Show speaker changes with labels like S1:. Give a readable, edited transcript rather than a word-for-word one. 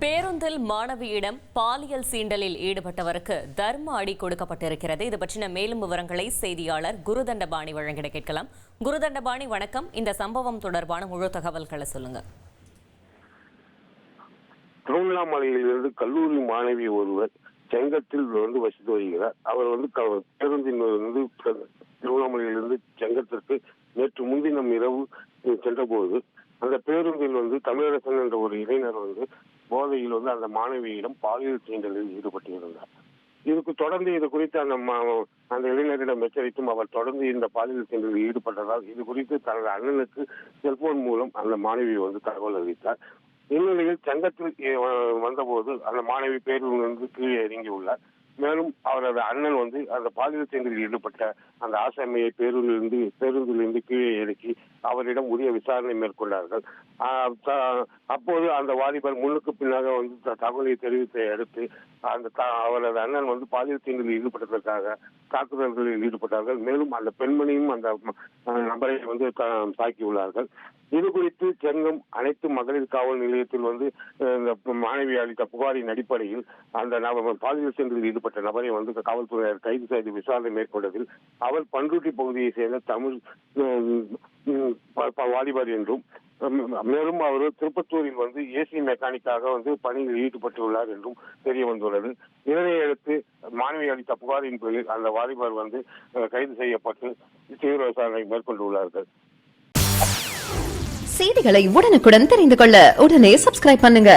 S1: பேருந்தில் மாணவியிடம் பாலியல் சீண்டலில் ஈடுபட்டவருக்கு தர்ம அடி கொடுக்கப்பட்டிருக்கிறது. இது பற்றின மேலும் விவரங்களை செய்தியாளர் குருதண்டபாணி வழங்கிட கேட்கலாம். குருதண்டபாணி, வணக்கம். இந்த சம்பவம் தொடர்பான முழு தகவல்களை சொல்லுங்க.
S2: திருவண்ணாமலையிலிருந்து கல்லூரி மாணவி ஒருவர் செங்கத்தில் வசித்து வருகிறார். அவர் பேருந்தின் திருவண்ணாமலையிலிருந்து செங்கத்திற்கு நேற்று முன்தினம் இரவு சென்றபோது அந்த பேருந்தில் தமிழரசன் என்ற ஒரு இளைஞர் போதையில் அந்த மாணவியிடம் பாலியல் சீண்டலில் ஈடுபட்டிருந்தார். இதுக்கு தொடர்ந்து இது குறித்து அந்த இளைஞரிடம் எச்சரித்தும் அவர் தொடர்ந்து இந்த பாலியல் சீண்டலில் ஈடுபட்டதால் இது குறித்து தனது அண்ணனுக்கு செல்போன் மூலம் அந்த மாணவி தகவல் அளித்தார். இந்நிலையில் செங்கத்தில் வந்தபோது அந்த மாணவி பேருந்து கீழே இறங்கியுள்ளார். மேலும் அவரது அண்ணன் அந்த பாலியல் சீண்டலில் ஈடுபட்ட அந்த ஆசாமியை பேருந்திலிருந்து கீழே இறக்கி அவரிடம் உரிய விசாரணை மேற்கொண்டார்கள். அப்போது அந்த வாலிபர் முன்னுக்கு பின்னாக தகவலை தெரிவித்தை அடுத்து அவரது அண்ணன் பாலியல் சீண்டலில் ஈடுபட்டதற்காக தாக்குதல்களில் ஈடுபட்டார்கள். மேலும் அந்த பெண்மணியும் அந்த நபரை தாக்கியுள்ளார்கள். இது குறித்து செங்கம் அனைத்து மகளிர் காவல் நிலையத்தில் இந்த மாணவி அளித்த புகாரின் அடிப்படையில் அந்த பாலியல் சீண்டலில் ஈடுபட்ட நபரை காவல்துறையினர் கைது செய்து விசாரணை மேற்கொண்டதில் அவர் பண்ருட்டி பகுதியை சேர்ந்த தமிழ் வாலிபர் என்றும் மேலும் அவர் திருப்பத்தூரில் ஏசி மெக்கானிக்காக பணியில் ஈடுபட்டுள்ளார் என்றும் தெரிய வந்துள்ளது. இதனையடுத்து மாணவி அளித்த புகாரின் பேரில் அந்த வாலிபர் கைது செய்யப்பட்டு தீவிர விசாரணை மேற்கொண்டுள்ளார்கள்.
S3: செய்திகளை உடனுக்குடன் தெரிந்து கொள்ள உடனே சப்ஸ்கிரைப் பண்ணுங்க.